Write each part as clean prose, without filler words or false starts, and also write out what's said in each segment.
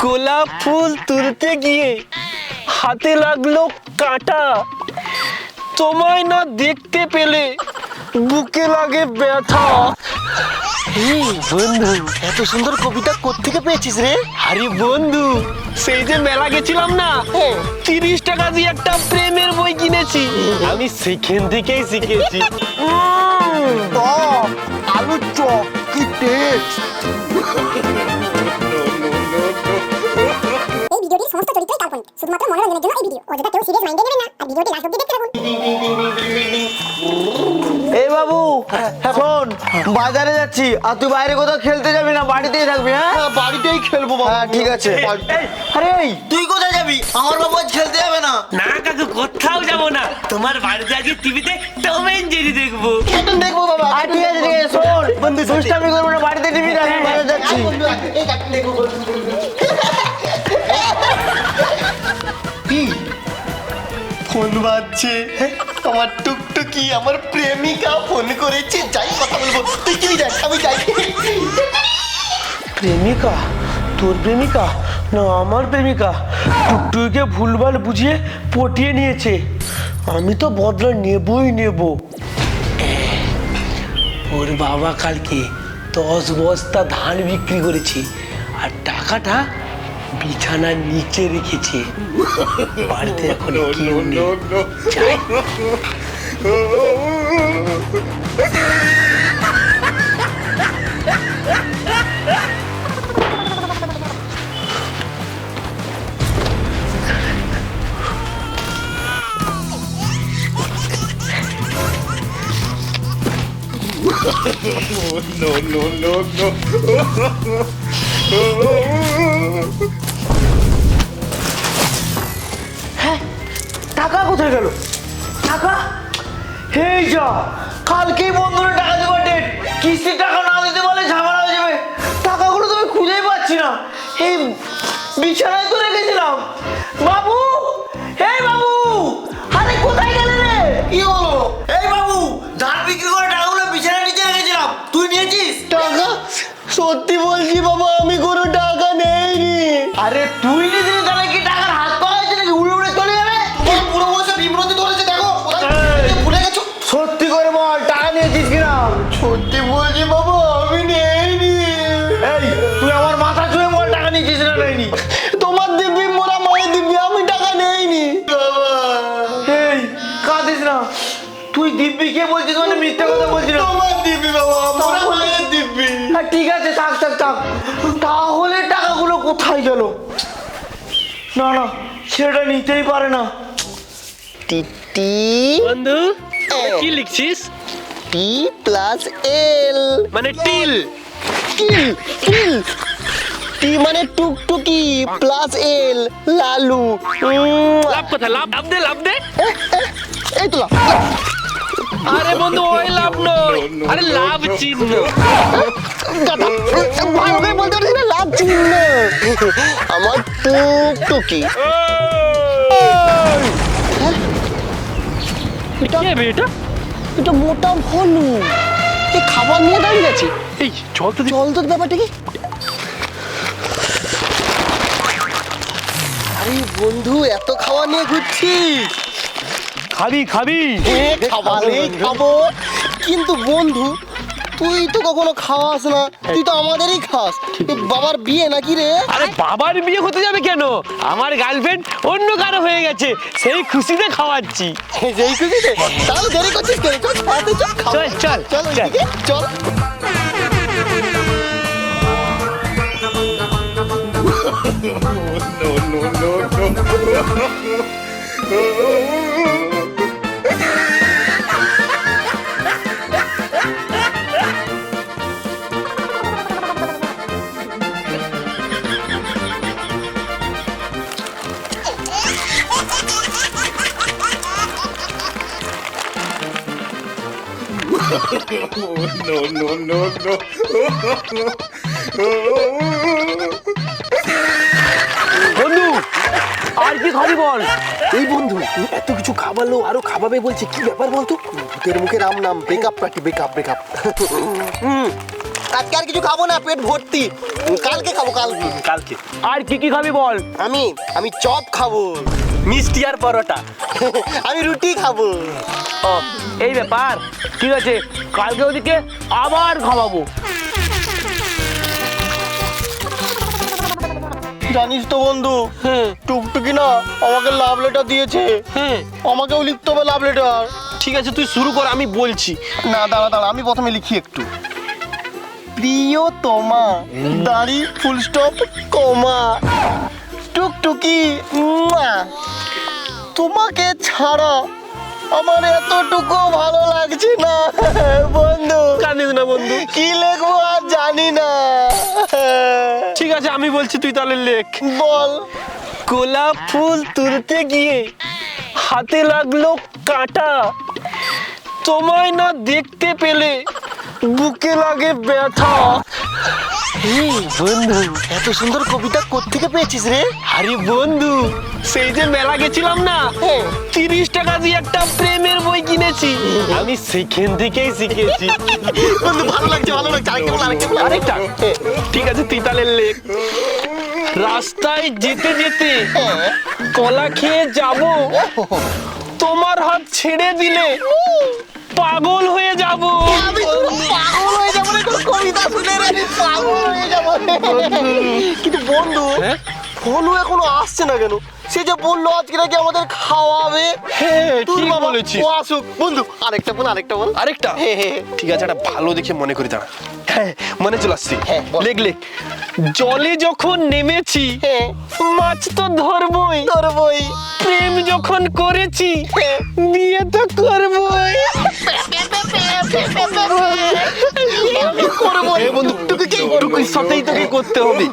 গোলাপ ফুল তুলতে গিয়ে হাতে লাগলো কাঁটা, তোমায় না দেখতে পেলে বুকে লাগে ব্যথা। বন্ধু, এত সুন্দর কবিতা কোত্থেকে পেয়েছিস রে? আরে বন্ধু, সেই যে মেলা গেছিলাম না, 30 টাকা দিয়ে একটা প্রেমের বই কিনেছি, আমি সেখান থেকেই শিখেছি। আলুর চপ কি টেস্ট! এই ভিডিওটির সমস্ত চরিত্রই কাল্পনিক, শুধুমাত্র মনোরঞ্জনের জন্য এই ভিডিও। অযথা কেউ সিরিয়াস মাইন্ডে নেবেন না, আর ভিডিওটি লাস্ট অবধি দেখতে থাকুন। এই বাবু শোন, বাজারে যাচ্ছি, আর তুই বাইরে কোথাও খেলতে যাবি না, বাড়িতেই থাকবি। হ্যাঁ, বাড়িতেই খেলবো বাবা। হ্যাঁ ঠিক আছে। আরে তুই কোথায় যাবি? আমার বাবু আজ খেলতে যাবে না। না কাকু, কোথাও যাবো না, তোমার বাড়িতে আগে টিভিতে টম এন্ড জেরি দেখবো। দেখবো বাবা। ঠিক আছে ঠিক আছে, শোন বন্ধু, দুষ্টামি করবো না, বাড়িতে টিভি না, আমি বাজারে যাচ্ছি। ফোন বাজছে, আমার টুকটুকি আমার প্রেমিকা ফোন করেছে, যাই কথা বলবো। তুই দেখ, আমি যাই। প্রেমিকা? তোর প্রেমিকা না আমার প্রেমিকা? টুকটুকে ভুলভাল বুঝিয়ে পটিয়ে নিয়েছে, আমি তো বদলা নেবই নেব। ওর বাবা কালকে 10 বস্তা ধান বিক্রি করেছে, আর টাকাটা বিছানার নিচে রেখেছে। বাড়িতে এখন কেউ নেই। যাই। টাকা কোথায় গেল? টাকা এই যা, কালকেই বন্ধুরা টাকা দেওয়ার ডেট, কিস্তির টাকা না দিতে বলে ঝামেলা হয়ে যাবে। টাকাগুলো তো আমি খুঁজেই পাচ্ছি না, এই বিছানায় তো রেখেছিলাম। বাবু, এই বাবু, আরে কোথায় গেলে রে? কি হলো? এই বাবু, ধান বিক্রি করে টাকাগুলো বিছানার নিচে রেখেছিলাম, তুই নিয়েছিস? টাকা? সত্যি বলছি বাবা, আমি কোনো টাকা নেইনি। আরে তুই নিয়েছিস, তাহলে কি টাকার হাত পাওয়া হয়েছে নাকি? উড়ে উড়ে চলে যাবে। তোমার পুরো বসে বিমরতি ধরেছে, দেখো। ভুলে গেছো? সত্যি করে বল, টাকা নিয়েছিস কিনা? সত্যি বলছি বাবা, আমি নেইনি। এই তুই আমার মাথা ছুঁয়ে বল, টাকা নিয়েছিস না নেয়নি? তোমার দিব্যি মোরা মায়ের দিব্যি, আমি টাকা নেইনি বাবা। এই কাঁদিস না, তুই দিব্যি কে বলছিস, মানে মিথ্যা কথা বলছিস না? তোমার দিব্যি বাবা, মোরা মায়ের দিব্যি। হ্যাঁ ঠিক আছে, থাক থাক থাক। তাহলে টাকাগুলো কোথায় গেল? না না, সেটা নিতেই পারে না। টি বন্ধু, কি লিখছিস? টি প্লাস এল মানে টিল? কিল কিল। টি মানে টুকটুকি, প্লাস এল লালু। লাভ কোথায়? লাভ দে, লাভ দে। এই তো লাভ। আরে বন্ধু, ওই লাভ নয়, আরে লাভ চিহ্ন। ভালো করে বলতে পারছি না, লাভ চিহ্ন। আমার টুকটুকি। কে বে এটা? এটা মোটা ভলু, এই খাবার নিয়ে দাঁড়িয়ে আছে। এই চল তো, চল তো, ব্যাপারটা কি? আরে বন্ধু, এত খাবার নিয়ে ঘুরছিস? খাবি খাবি? খাবার খাবো, কিন্তু বন্ধু তুই তো কখনো খাওয়াস না, তুই তো আমাদেরই খাস। এই বাবার বিয়ে নাকি রে? আরে বাবার বিয়ে হতে যাবে কেন? আমার গার্লফ্রেন্ড অন্য কারো হয়ে গেছে, সেই খুশিতে খাওয়াচ্ছি। যেই খুশিতে? তাহলে দেরি করছিস কেন? চল খাওয়াতে চল। চল, চল, চল চল। ওইদিকে, চল। বন্ধু, আর কি খাবি বল? এই বন্ধু এত কিছু খাবালো আরো খাবাবে বলছে, কি ব্যাপার বলতো? ভূতের মুখে রাম নাম, ব্রেকআপ পার্টি, ব্রেকআপ ব্রেকআপ। আজকে আর কিছু খাবো না, পেট ভর্তি। কালকে খাবো, কালকে। কালকে আর কি খাবি বল? আমি চপ খাবো, মিষ্টি আর পরোটা। আমি রুটি খাবো। ও এই ব্যাপার, ঠিক আছে, কালকে ওদিকে আবার খাওয়াবো। জানিস তো বন্ধু, টুকটুকি না আমাকে লাভ লেটার দিয়েছে। আমাকেও লিখতে হবে লাভ লেটার। ঠিক আছে, তুই শুরু কর, আমি বলছি। না দাঁড়া, আমি প্রথমে লিখি একটু। প্রিয়তমা, দাড়ি, ফুল স্টপ, কমা, টুকটুকি, মুয়া। তোমাকে ছাড়া আমার এতটুকু ভালো লাগছে না বন্ধু। কাঁদিস না বন্ধু। কি লিখবো আর জানি না। ঠিক আছে, আমি বলছি, তুই তাহলে লেখ। বল। গোলাপ ফুল তুলতে গিয়ে হাতে লাগলো কাঁটা, তোমায় না দেখতে পেলে বুকে লাগে ব্যথা। বন্ধু এত সুন্দর কবিতা কোত্থেকে পেয়েছিস রে? আরে বন্ধু, সেই যে মেলা গেছিলাম না, 30 টাকা দিয়ে একটা প্রেমের বই কিনেছি, আমি সেখান থেকেই শিখেছি। বন্ধু ভালো লাগছে। আরেকটা বল। আরেকটা? ঠিক আছে, তুই তাহলে লেখ। রাস্তায় যেতে যেতে কলা খেয়ে যাব, তোমার হাত ছেড়ে দিলে পাগল হয়ে যাব। আমি পুরো পাগল হয়ে যাবো রে, তোর কবিতা শুনে রে, আমি পাগল হয়ে যাবো। কিন্তু বন্ধু, ফোনও এখনো আসছে না কেন? সে যে বললো আজকে নাকি আমাদের খাওয়াবে। ঠিক বলেছিস। ও আসুক। বন্ধু আরেকটা বল। আরেকটা? ঠিক আছে, একটা ভালো দেখে মনে করি, দাঁড়া। মনে চলে আসছি। লেখ। জলে যখন নেমেছি মাছ তো ধরবই, প্রেম যখন করেছি বিয়ে তো করবই। বন্ধু টুকুর সাথেই তোকে করতে হবে।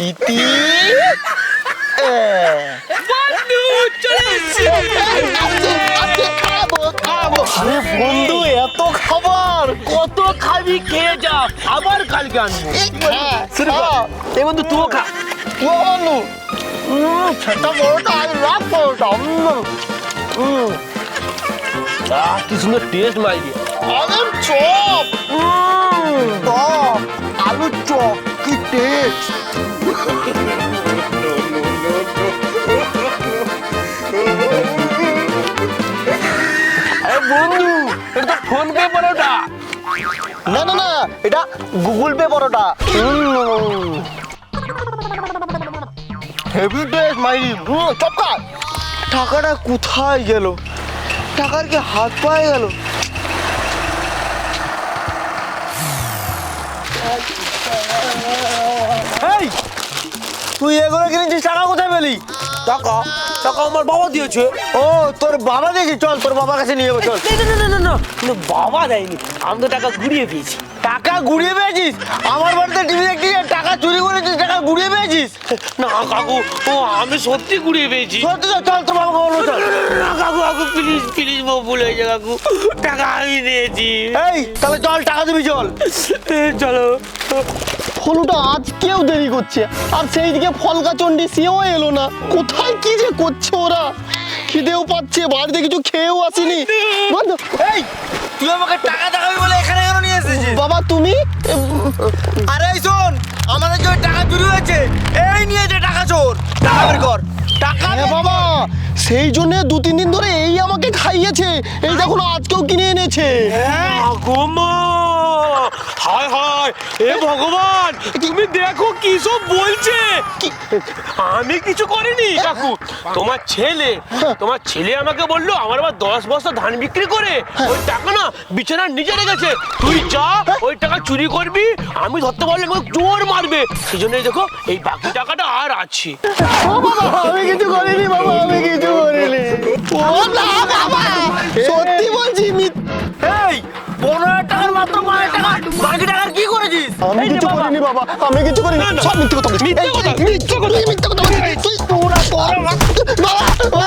ইতি খাবো। আরে বন্ধু এত খাবার কত খাবি, খেয়ে যা, আবার কালকে আনবো। শুরু কর। এই বন্ধু, তুইও খা। বন্ধু সেটা বড়টা আর রাখ বড়টা। কি সুন্দর টেস্ট মাইরি। আলুর চপ, আলুর চপ, কি টেস্ট। আরে বন্ধু, এটা তো ফোন পে পরোটা। না এটা গুগল পে পরোটা। হেভি টেস্ট মাইরি। চপকা। টাকাটা কোথায় গেল? টাকার কি হাত পায়ে গেল? এই তুই এগুলো কিনেছিস, টাকা কোথায় পেলি? টাকা আমার বাবা দিয়েছে। ও তোর বাবা দিয়েছে, চল তোর বাবার কাছে নিয়ে যাবো, চল। না, বাবা দেয়নি, আমি তো টাকা ঘুরিয়ে পেয়েছি। টাকা গুড়িয়ে পেয়েছিস? আমার বাড়িতে টিভি দেখছিস, টাকা চুরি করেছিস, টাকা গুড়িয়ে পেয়েছিস? না কাকু, আমি সত্যি ঘুরিয়ে পেয়েছি। সত্যি তো, চল তোর বাবাকে বলবো, চল। না কাকু, প্লিজ ভুল হয়েছে কাকু, টাকা আমি নিয়েছি। এই তাহলে চল, টাকা দিবি, চল। চলো। ফলুটা আজকেও দেরি করছে, আর সেই দিকে ফলকাচন্ডী সেও এলো না। কোথায় কি যে করছে ওরা? খিদেও পাচ্ছে, বাড়িতে কিছু খেয়েও আসেনি। এই তুই আমাকে টাকা দেখাবি বলে এখানে কেন নিয়ে এসেছিস? বাবা তুমি? আরে এই শোন, আমাদের যে টাকা চুরি হয়েছে, এই নিয়েছে টাকা চোর। টাকা বের কর, টাকা হ্যাঁ বাবা, সেই জন্য 2-3 দিন ধরে এই আমাকে খাইয়েছে। এই দেখো না, আজকেও কিনে এনেছে। হায় এ ভগবান, তুমি দেখো কি সব বলছে। আমি কিছু করিনি কাকু, তোমার ছেলে আমাকে বললো আমার আবার 10 বস্তা ধান বিক্রি করে ওই টাকা না বিছানার নিচে রেখেছে, তুই যা ওই টাকা চুরি করবি, আমি ধরতে পারলে আমাকে জোর মারবে, সেই জন্যই দেখো এই বাকি টাকাটা আর আছে। আমি কিছু করিনি বাবা, আমি কিছু করিনি। ও না বাবা, সত্যি বলছি। এই 15,000 টাকার মাত্র 5,000 টাকা, বাকি টাকার কি করেছিস? আমি কিছু করিনি বাবা, আমি কিছু করিনি। সব মিথ্যে কথা বলছিস। মিথ্যে কথা বলছিস তুই। তোরা বাবা,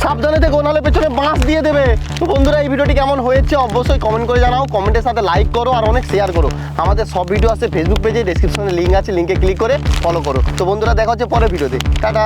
সাবধানে থেকো, নাহলে পেছনে বাঁশ দিয়ে দেবে। তো বন্ধুরা এই ভিডিওটি কেমন হয়েছে অবশ্যই কমেন্ট করে জানাও, কমেন্টের সাথে লাইক করো আর অনেক শেয়ার করো। আমাদের সব ভিডিও আছে ফেসবুক পেজে, ডেসক্রিপশনে লিঙ্ক আছে, লিঙ্কে ক্লিক করে ফলো করো। তো বন্ধুরা দেখা হচ্ছে পরের ভিডিওতে, টাটা।